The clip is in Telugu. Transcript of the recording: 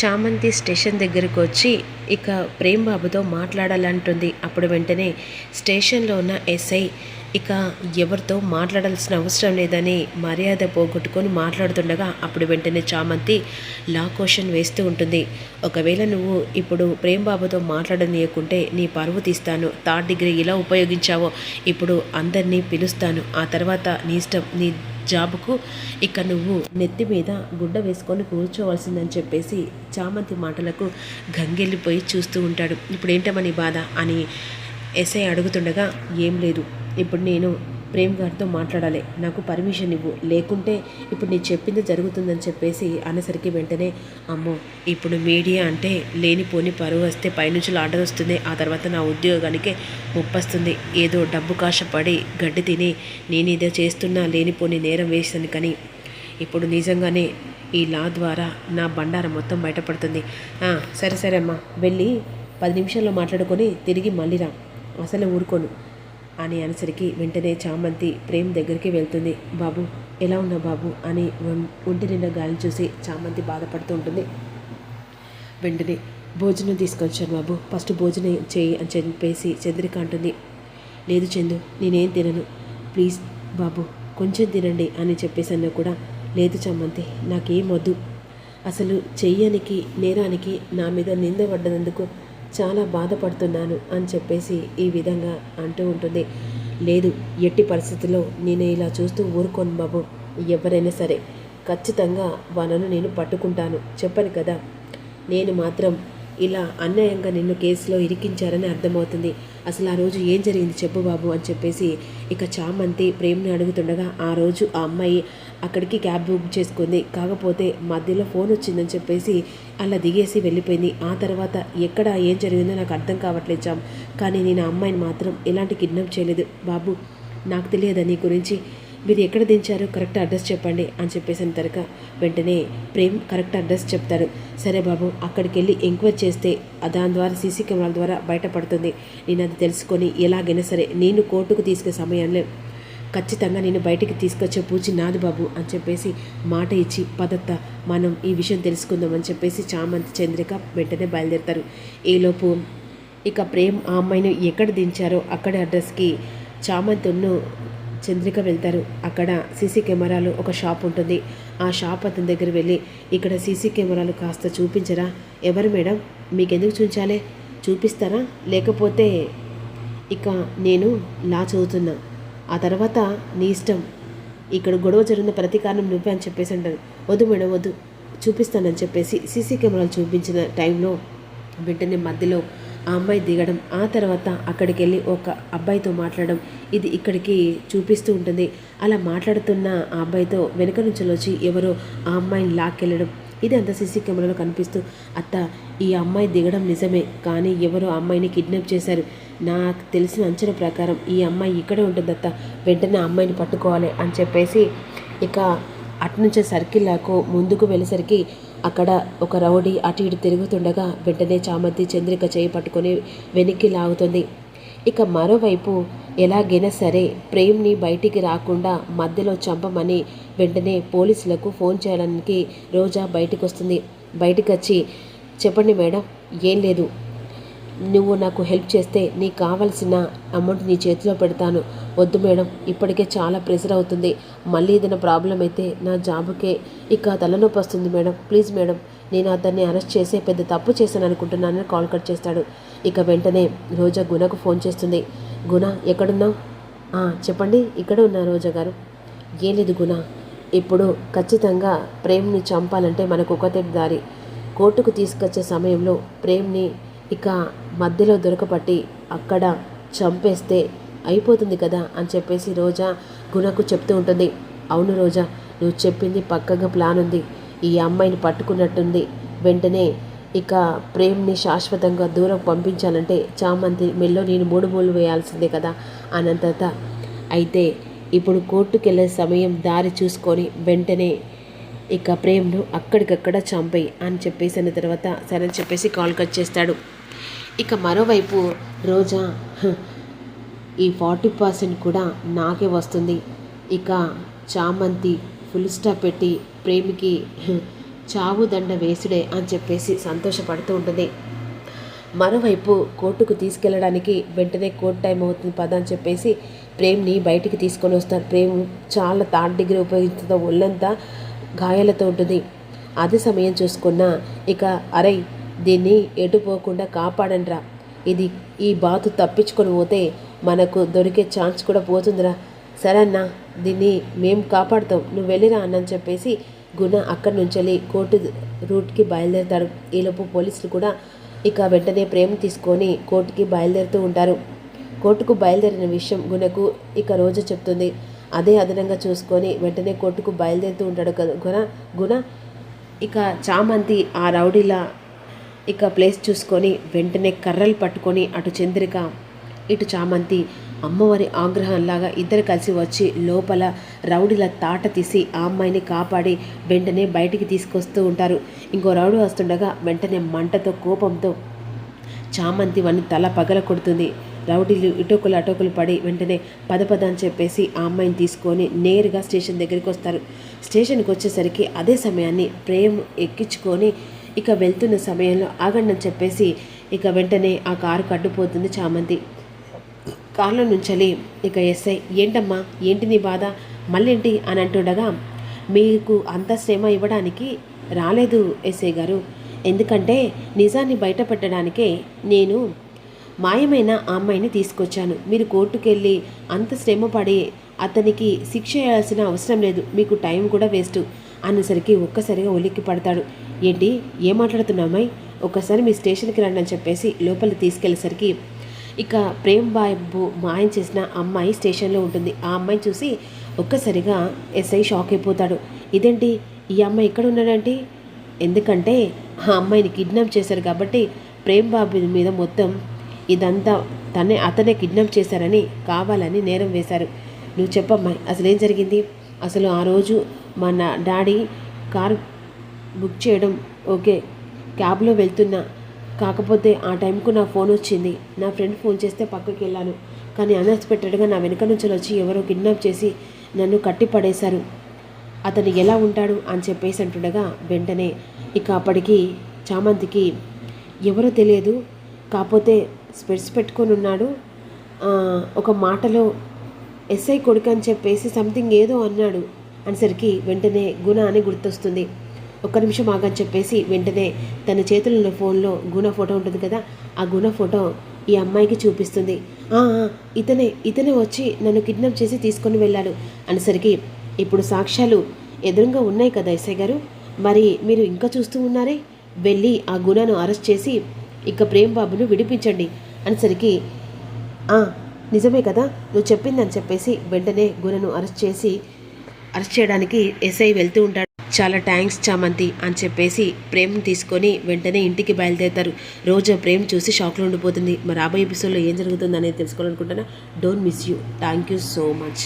చామంతి స్టేషన్ దగ్గరకు వచ్చి ఇక ప్రేమ్ బాబుతో మాట్లాడాలంటుంది. అప్పుడు వెంటనే స్టేషన్లో ఉన్న ఎస్ఐ ఇక ఎవరితో మాట్లాడాల్సిన అవసరం లేదని మర్యాద పోగొట్టుకొని మాట్లాడుతుండగా అప్పుడు వెంటనే చామంతి లా క్వశ్చన్ వేస్తూ ఉంటుంది. ఒకవేళ నువ్వు ఇప్పుడు ప్రేమ్ బాబుతో మాట్లాడనీయకుంటే నీ పరువు తీస్తాను. 3rd డిగ్రీ ఇలా ఉపయోగించావో ఇప్పుడు అందరినీ పిలుస్తాను. ఆ తర్వాత నీ ఇష్టం, నీ జాబుకు ఇక నువ్వు నెత్తి మీద గుడ్డ వేసుకొని కూర్చోవలసిందని చెప్పేసి చామంతి మాటలకు గంగెళ్ళిపోయి చూస్తూ ఉంటాడు. ఇప్పుడు ఏంటమని బాధ అని ఎస్ఐ అడుగుతుండగా ఏం లేదు, ఇప్పుడు నేను ప్రేమ్ గారితో మాట్లాడాలి, నాకు పర్మిషన్ ఇవ్వు, లేకుంటే ఇప్పుడు నీ చెప్పింది జరుగుతుందని చెప్పేసి అనేసరికి వెంటనే అమ్మో ఇప్పుడు మీడియా అంటే లేనిపోని పరువు వస్తే పైనుంచి ఆర్డర్ వస్తుంది, ఆ తర్వాత నా ఉద్యోగానికి ముప్పొస్తుంది, ఏదో డబ్బు కాశపడి గడ్డి తిని నేను ఇదే చేస్తున్నా లేనిపోని నేరం వేసాను, కానీ ఇప్పుడు నిజంగానే ఈ లా ద్వారా నా బండారం మొత్తం బయటపడుతుంది. సరే సరే అమ్మా, వెళ్ళి 10 నిమిషాల్లో మాట్లాడుకొని తిరిగి మళ్ళీ రా, అసలు ఊరుకోను అని అనేసరికి వెంటనే చామంతి ప్రేమ్ దగ్గరికి వెళ్తుంది. బాబు ఎలా ఉన్నావు బాబు అని ఒంటి నిండా గాలి చూసి చామంతి బాధపడుతూ ఉంటుంది. వెంటనే భోజనం తీసుకొచ్చాను బాబు, ఫస్ట్ భోజనం చేయి అని చెప్పేసి చంద్రిక అంటుంది. లేదు చందు, నేనేం తినను, ప్లీజ్ బాబు కొంచెం తినండి అని చెప్పేసన్నా కూడా లేదు చామంతి నాకేం వద్దు, అసలు చెయ్యనికి నేరానికి నా మీద నింద పడ్డదందుకు చాలా బాధపడుతున్నాను అని చెప్పేసి ఈ విధంగా అంటూ ఉంటుంది. లేదు, ఎట్టి పరిస్థితుల్లో నేను ఇలా చూస్తూ ఊరుకోను బాబు, ఎవరైనా సరే ఖచ్చితంగా వాళ్ళను నేను పట్టుకుంటాను, చెప్పను కదా, నేను మాత్రం ఇలా అన్యాయంగా నిన్ను కేసులో ఇరికించారని అర్థమవుతుంది, అసలు ఆ రోజు ఏం జరిగింది చెప్పు బాబు అని చెప్పేసి ఇక చామంతి ప్రేమ్ని అడుగుతుండగా ఆ రోజు ఆ అమ్మాయి అక్కడికి క్యాబ్ బుక్ చేసుకుంది, కాకపోతే మధ్యలో ఫోన్ వచ్చిందని చెప్పేసి అలా దిగేసి వెళ్ళిపోయింది. ఆ తర్వాత ఎక్కడ ఏం జరిగిందో నాకు అర్థం కావట్లేదు చామ్, కానీ నేను ఆ అమ్మాయిని మాత్రం ఎలాంటి కిడ్నాప్ చేయలేదు బాబు, నాకు తెలియదా నీ గురించి, మీరు ఎక్కడ దించారో కరెక్ట్ అడ్రస్ చెప్పండి అని చెప్పేసిన తర్వాత వెంటనే ప్రేమ్ కరెక్ట్ అడ్రస్ చెప్తారు. సరే బాబు, అక్కడికి వెళ్ళి ఎంక్వైరీ చేస్తే దాని ద్వారా సీసీ కెమెరాల ద్వారా బయటపడుతుంది, నేను అది తెలుసుకొని ఎలాగైనా సరే నేను కోర్టుకు తీసుకునే సమయంలో ఖచ్చితంగా నేను బయటికి తీసుకొచ్చే పూచి నాది బాబు అని చెప్పేసి మాట ఇచ్చి పదత్త మనం ఈ విషయం తెలుసుకుందాం అని చెప్పేసి చామంతి చంద్రిక వెంటనే బయలుదేరుతారు. ఈలోపు ఇక ప్రేమ్ ఆ అమ్మాయిని ఎక్కడ దించారో అక్కడి అడ్రస్కి చామంతిను చంద్రిక వెళ్తారు. అక్కడ సీసీ కెమెరాలు ఒక షాప్ ఉంటుంది, ఆ షాప్ అతని దగ్గర వెళ్ళి ఇక్కడ సీసీ కెమెరాలు కాస్త చూపించరా, ఎవరు మేడం మీకెందుకు చూపించాలి, చూపిస్తారా, లేకపోతే ఇక నేను లా చదువుతున్నా, ఆ తర్వాత నీ ఇష్టం, ఇక్కడ గొడవ జరిగిన ప్రతి కారణం నువ్వే అని చెప్పేసి అంటారు. వద్దు మేడం వద్దు, చూపిస్తానని చెప్పేసి సీసీ కెమెరాలు చూపించిన టైంలో వెంటనే మధ్యలో ఆ అమ్మాయి దిగడం, ఆ తర్వాత అక్కడికి వెళ్ళి ఒక అబ్బాయితో మాట్లాడడం, ఇది ఇక్కడికి చూపిస్తూ ఉంటుంది. అలా మాట్లాడుతున్న ఆ అబ్బాయితో వెనక నుంచి వచ్చి ఎవరో ఆ అమ్మాయిని లాక్కెళ్ళడం, ఇది అంత సీసీ కెమెరాలో కనిపిస్తూ అత్త ఈ అమ్మాయి దిగడం నిజమే, కానీ ఎవరో అమ్మాయిని కిడ్నాప్ చేశారు, నాకు తెలిసిన అంచనా ప్రకారం ఈ అమ్మాయి ఇక్కడే ఉంటుంది అత్త, వెంటనే ఆ అమ్మాయిని పట్టుకోవాలి అని చెప్పేసి ఇక అటునుంచే సర్కిల్ లాకు ముందుకు వెళ్ళేసరికి అక్కడ ఒక రౌడీ అటు ఇటు తిరుగుతుండగా వెంటనే చామంతి చంద్రిక చేయి పట్టుకొని వెనక్కి లాగుతుంది. ఇక మరోవైపు ఎలాగైనా సరే ప్రేమ్ని బయటికి రాకుండా మధ్యలో చంపమని వెంటనే పోలీసులకు ఫోన్ చేయడానికి రోజా బయటికి వస్తుంది. బయటికి వచ్చి చెప్పండి మేడం, ఏం లేదు, నువ్వు నాకు హెల్ప్ చేస్తే నీకు కావాల్సిన అమౌంట్ నీ చేతిలో పెడతాను. వద్దు మేడం, ఇప్పటికే చాలా ప్రెషర్ అవుతుంది, మళ్ళీ ఏదైనా ప్రాబ్లం అయితే నా జాబుకే ఇక తలనొప్పి వస్తుంది మేడం, ప్లీజ్ మేడం, నేను అతన్ని అరెస్ట్ చేసే పెద్ద తప్పు చేశాను అనుకుంటున్నానని కాల్ కట్ చేస్తాడు. ఇక వెంటనే రోజా గుణకు ఫోన్ చేస్తుంది. గుణ ఎక్కడున్నావు, చెప్పండి, ఇక్కడ ఉన్నా రోజా గారు. ఏం లేదు గుణ, ఇప్పుడు ఖచ్చితంగా ప్రేమ్ని చంపాలంటే మనకు ఒకటే దారి, కోర్టుకు తీసుకొచ్చే సమయంలో ప్రేమ్ని ఇక మధ్యలో దొరకపట్టి అక్కడ చంపేస్తే అయిపోతుంది కదా అని చెప్పేసి రోజా గుణకు చెప్తూ ఉంటుంది. అవును రోజా, నువ్వు చెప్పింది పక్కగా ప్లాన్ ఉంది, ఈ అమ్మాయిని పట్టుకున్నట్టుంది, వెంటనే ఇక ప్రేమ్ని శాశ్వతంగా దూరం పంపించాలంటే చామంతి మెల్లో నేను 3 మూలు వేయాల్సిందే కదా అనంతత, అయితే ఇప్పుడు కోర్టుకు వెళ్ళే సమయం దారి చూసుకొని వెంటనే ఇక ప్రేమ్ను అక్కడికక్కడ చంపేయి అని చెప్పేసిన తర్వాత సరే అని చెప్పేసి కాల్ కట్ చేస్తాడు. ఇక మరోవైపు రోజా ఈ 40% కూడా నాకే వస్తుంది, ఇక చామంతి ఫుల్ స్టాప్ పెట్టి ప్రేమికి చావు దండ వేసుడే అని చెప్పేసి సంతోషపడుతూ ఉంటుంది. మరోవైపు కోర్టుకు తీసుకెళ్ళడానికి వెంటనే కోర్టు టైం అవుతుంది పద అని చెప్పేసి ప్రేమ్ని బయటికి తీసుకొని వస్తారు. ప్రేమ్ చాలా థర్డ్ డిగ్రీ ఉపయోగించడంతో ఒళ్ళంతా గాయాలతో ఉంటుంది. అదే సమయం చూసుకున్న ఇక అరై దీన్ని ఎటు పోకుండా కాపాడండిరా, ఈ బాతు తప్పించుకొని పోతే మనకు దొరికే ఛాన్స్ కూడా పోతుందిరా, సరే అన్న దీన్ని మేము కాపాడుతాం, నువ్వు వెళ్ళిరా అన్నని చెప్పేసి గుణ అక్కడి నుంచి వెళ్ళి కోర్టు రూట్కి బయలుదేరుతాడు. ఈలోపు పోలీసులు కూడా ఇక వెంటనే ప్రేమ తీసుకొని కోర్టుకి బయలుదేరుతూ ఉంటారు. కోర్టుకు బయలుదేరిన విషయం గుణకు ఇక రోజు చెప్తుంది. అదే అదనంగా చూసుకొని వెంటనే కోర్టుకు బయలుదేరుతూ ఉంటాడు గుణ. ఇక చామంతి ఆ రౌడీలా ఇక ప్లేస్ చూసుకొని వెంటనే కర్రలు పట్టుకొని అటు చంద్రిక ఇటు చామంతి అమ్మవారి ఆగ్రహంలాగా ఇద్దరు కలిసి వచ్చి లోపల రౌడీల తాట తీసి ఆ అమ్మాయిని కాపాడి వెంటనే బయటికి తీసుకొస్తూ ఉంటారు. ఇంకో రౌడీ వస్తుండగా వెంటనే మంటతో కోపంతో చామంతి వాడిని తల పగల కొడుతుంది. రౌడీలు ఇటోకులు అటోకులు పడి వెంటనే పద అని చెప్పేసి ఆ అమ్మాయిని తీసుకొని నేరుగా స్టేషన్ దగ్గరికి వస్తారు. స్టేషన్కి వచ్చేసరికి అదే సమయాన్ని ప్రేమ్ ఎక్కించుకొని ఇక వెళ్తున్న సమయంలో ఆగండి అని చెప్పేసి ఇక వెంటనే ఆ కారు కడ్డుపోతుంది చామంతి. కారులో నుంచలి ఇక ఎస్ఐ ఏంటమ్మా ఏంటి నీ బాధ మళ్ళేంటి అని అంటుండగా మీకు అంత శ్రమ ఇవ్వడానికి రాలేదు ఎస్ఐ గారు, ఎందుకంటే నిజాన్ని బయట పెట్టడానికే నేను మాయమైన ఆ అమ్మాయిని తీసుకొచ్చాను. మీరు కోర్టుకెళ్ళి అంత శ్రమపడి అతనికి శిక్ష చేయాల్సిన అవసరం లేదు, మీకు టైం కూడా వేస్ట్ అనేసరికి ఒక్కసారిగా ఉలిక్కి పడతాడు. ఏంటి ఏం మాట్లాడుతున్నామై, ఒక్కసారి మీ స్టేషన్కి రండి అని చెప్పేసి లోపలికి తీసుకెళ్ళేసరికి ఇక ప్రేమ్ బాబు మాయం చేసిన అమ్మాయి స్టేషన్లో ఉంటుంది. ఆ అమ్మాయి చూసి ఒక్కసారిగా ఎస్ఐ షాక్ అయిపోతాడు. ఇదేంటి ఈ అమ్మాయి ఇక్కడ ఉన్నాడంటే, ఎందుకంటే ఆ అమ్మాయిని కిడ్నాప్ చేశారు కాబట్టి ప్రేమ్ బాబు మీద మొత్తం ఇదంతా అతనే కిడ్నాప్ చేశారని కావాలని నేరం వేశారు. నువ్వు చెప్పమ్మాయి అసలు ఏం జరిగింది, అసలు ఆ రోజు మన డాడీ కార్ బుక్ చేయడం ఓకే, క్యాబ్లో వెళ్తున్నా, కాకపోతే ఆ టైంకు నా ఫోన్ వచ్చింది, నా ఫ్రెండ్ ఫోన్ చేస్తే పక్కకి వెళ్ళాను, కానీ అన్ఎక్స్పెక్టెడ్గా నా వెనుక నుంచి వచ్చి ఎవరో కిడ్నాప్ చేసి నన్ను కట్టి పడేశారు, అతను ఎలా ఉంటాడు అని చెప్పేసి అంటుండగా వెంటనే ఇక అప్పటికి చామంతికి ఎవరో తెలియదు, కాకపోతే స్పెట్స్ పెట్టుకొని ఉన్నాడు, ఒక మాటలో ఎస్ఐ కొడుకు అని చెప్పేసి సంథింగ్ ఏదో అన్నాడు అనేసరికి వెంటనే గుణ అని గుర్తొస్తుంది. ఒక్క నిమిషం ఆగని చెప్పేసి వెంటనే తన చేతుల్లో ఉన్న ఫోన్లో గుణ ఫోటో ఉంటుంది కదా, ఆ గుణ ఫోటో ఈ అమ్మాయికి చూపిస్తుంది. ఇతనే వచ్చి నన్ను కిడ్నాప్ చేసి తీసుకొని వెళ్ళాడు అనేసరికి ఇప్పుడు సాక్ష్యాలు ఎదురుగా ఉన్నాయి కదా ఎస్ఐ గారు, మరి మీరు ఇంకా చూస్తూ ఉన్నారే, వెళ్ళి ఆ గుణను అరెస్ట్ చేసి ఇక ప్రేమ్ బాబును విడిపించండి అనేసరికి నిజమే కదా నువ్వు చెప్పిందని చెప్పేసి వెంటనే గుణను అరెస్ట్ చేయడానికి ఎస్ఐ వెళ్తూ ఉంటాడు. చాలా థ్యాంక్స్ చామంతి అని చెప్పేసి ప్రేమ్ తీసుకొని వెంటనే ఇంటికి బయలుదేరుతారు. రోజు ప్రేమ్ చూసి షాక్లో ఉండిపోతుంది. మరి రాబోయే ఎపిసోడ్లో ఏం జరుగుతుంది అనేది తెలుసుకోవాలనుకుంటున్నా. Don't miss you. Thank you so much.